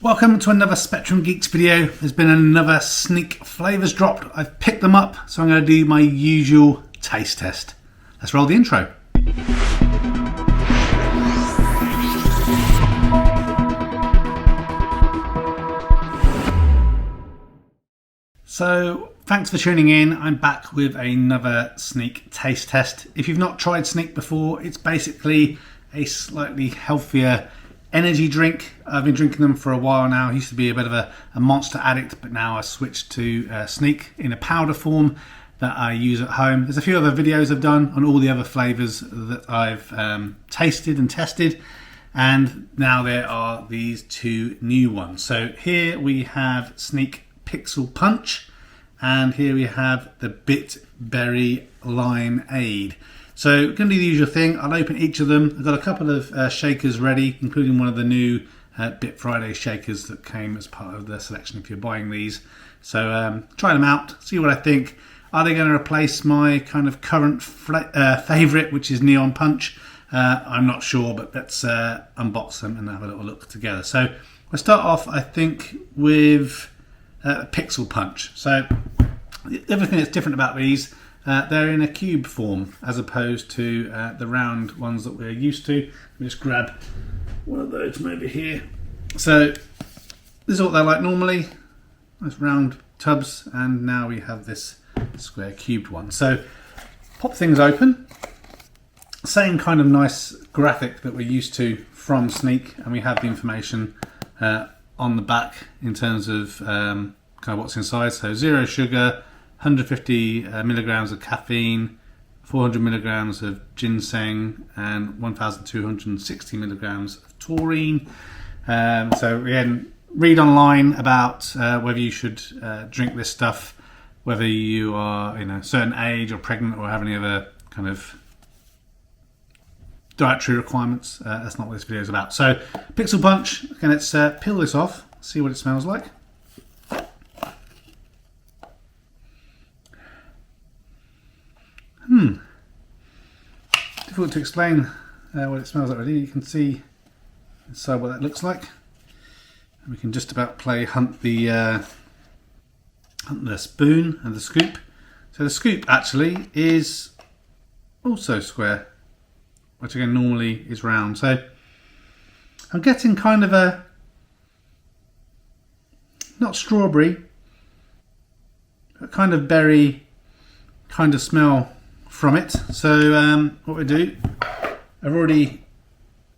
Welcome to another Spectrum Geeks video. There's been another sneak flavours dropped. I've picked them up, so I'm going to do my usual taste test. Let's roll the intro. So, thanks for tuning in. I'm back with another sneak taste test. If you've not tried sneak before, it's basically a slightly healthier energy drink. I've been drinking them for a while now. I used to be a bit of a monster addict, but now I switched to sneak in a powder form that I use at home. There's a few other videos I've done on all the other flavours that I've tasted and tested, and now there are these two new ones. So here we have Sneak Pixel Punch, and here we have the BitBerry Limeade. So we're going to do the usual thing. I'll open each of them. I've got a couple of shakers ready, including one of the new Bit Friday shakers that came as part of the selection if you're buying these. So try them out, see what I think. Are they going to replace my kind of current favourite, which is Neon Punch? I'm not sure, but let's unbox them and have a little look together. So we'll start off, I think, with Pixel Punch. So everything that's different about these, they're in a cube form as opposed to the round ones that we're used to. Let me just grab one of those from over here. So this is what they're like normally, nice round tubs, and now we have this square cubed one. So pop things open, same kind of nice graphic that we're used to from Sneak, and we have the information on the back in terms of kind of what's inside. So 0 sugar, 150 milligrams of caffeine, 400 milligrams of ginseng, and 1,260 milligrams of taurine. So again, read online about whether you should drink this stuff, whether you are a certain age or pregnant or have any other kind of dietary requirements. That's not what this video is about. So Pixel Punch, again, let's peel this off, see what it smells like. Difficult to explain what it smells like really. You can see inside what that looks like. And we can just about hunt the spoon and the scoop. So the scoop actually is also square, which again normally is round. So I'm getting kind of a, not strawberry, but kind of berry kind of smell from it. So what we do, I've already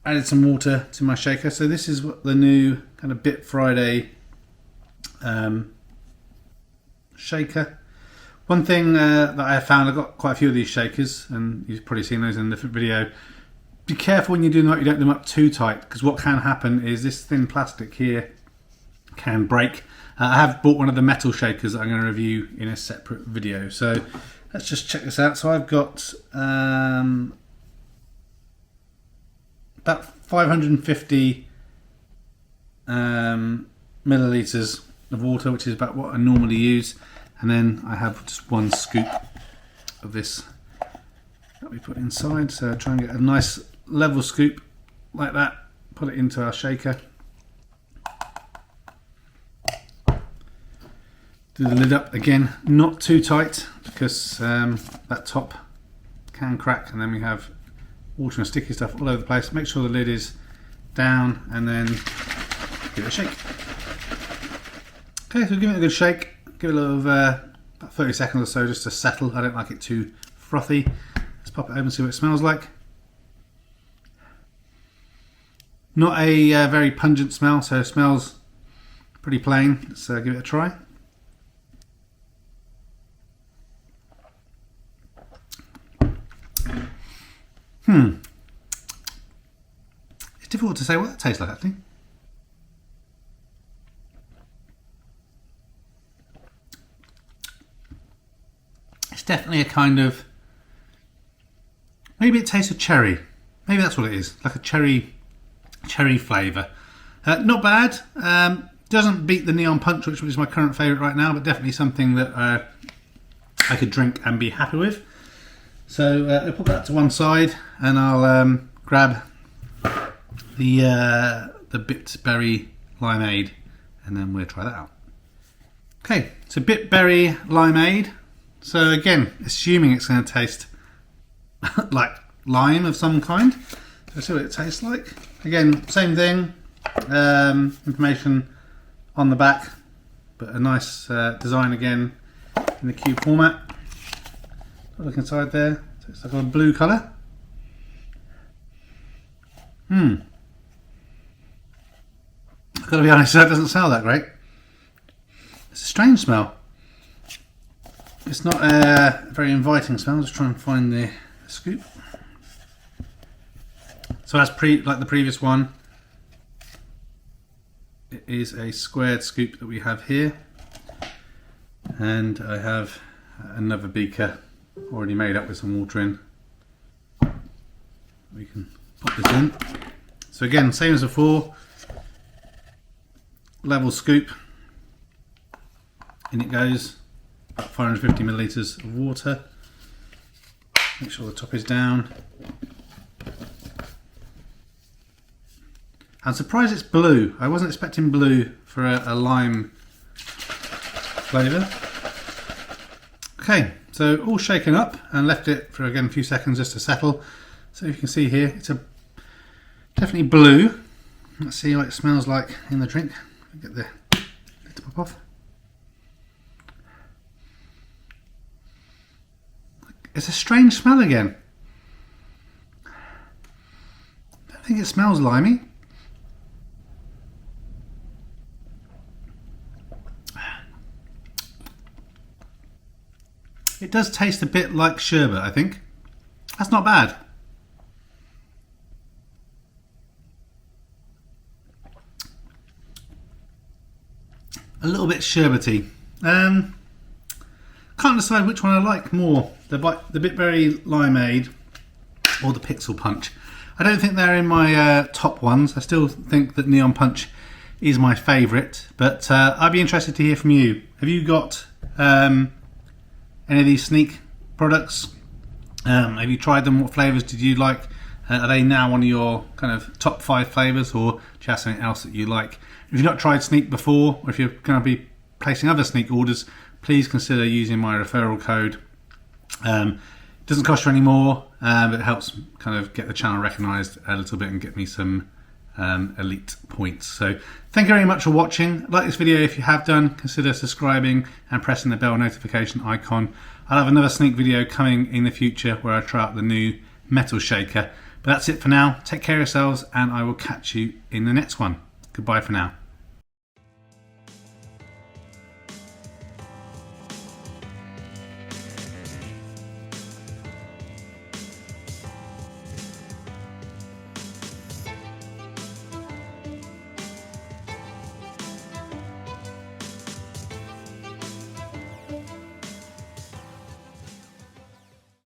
added some water to my shaker. So this is what the new kind of Bit Friday shaker. One thing that I have found, I've got quite a few of these shakers, and you've probably seen those in a different video. Be careful when you do them, you don't do them up too tight, because what can happen is this thin plastic here can break. I have bought one of the metal shakers that I'm going to review in a separate video. So let's just check this out. So I've got about 550 millilitres of water, which is about what I normally use. And then I have just one scoop of this that we put inside. So try and get a nice level scoop like that. Put it into our shaker. Do the lid up again, not too tight, because that top can crack, and then we have water and sticky stuff all over the place. Make sure the lid is down, and then give it a shake. Okay, so give it a good shake. Give it a little about 30 seconds or so just to settle. I don't like it too frothy. Let's pop it open and see what it smells like. Not a very pungent smell, so it smells pretty plain. Let's give it a try. It's difficult to say what that tastes like, actually. It's definitely a kind of, maybe it tastes of cherry. Maybe that's what it is, like a cherry flavour. Not bad. Doesn't beat the Neon Punch, which is my current favourite right now, but definitely something that I could drink and be happy with. So I'll put that to one side, and I'll grab the BitBerry Limeade, and then we'll try that out. Okay, so BitBerry Limeade. So again, assuming it's going to taste like lime of some kind. Let's see what it tastes like. Again, same thing. Information on the back, but a nice design again in the cube format. Look inside there. So it's like a blue colour. I've got to be honest, that doesn't smell that great. It's a strange smell. It's not a very inviting smell. I'll just try and find the scoop. So as like the previous one, it is a squared scoop that we have here, and I have another beaker already made up with some water in. We can pop this in. So again, same as before, level scoop, in it goes, about 550 millilitres of water. Make sure the top is down. I'm surprised it's blue. I wasn't expecting blue for a lime flavour. Okay, so all shaken up and left it for again a few seconds just to settle. So you can see here, it's definitely blue. Let's see what it smells like in the drink. Get the lid to pop off. It's a strange smell again. I don't think it smells limey. It does taste a bit like sherbet, I think. That's not bad. A little bit sherbety. Can't decide which one I like more, the BitBerry Limeade or the Pixel Punch. I don't think they're in my top ones. I still think that Neon Punch is my favourite, but I'd be interested to hear from you. Have you got any of these Sneak products? Have you tried them? What flavours did you like? Are they now one of your kind of top 5 flavours, or do you have something else that you like? If you've not tried Sneak before, or if you're going to be placing other Sneak orders, please consider using my referral code. It doesn't cost you any more, but it helps kind of get the channel recognised a little bit and get me some elite points. So thank you very much for watching. Like this video if you have done, consider subscribing and pressing the bell notification icon. I'll have another Sneak video coming in the future where I try out the new metal shaker. But that's it for now. Take care of yourselves, and I will catch you in the next one. Goodbye for now.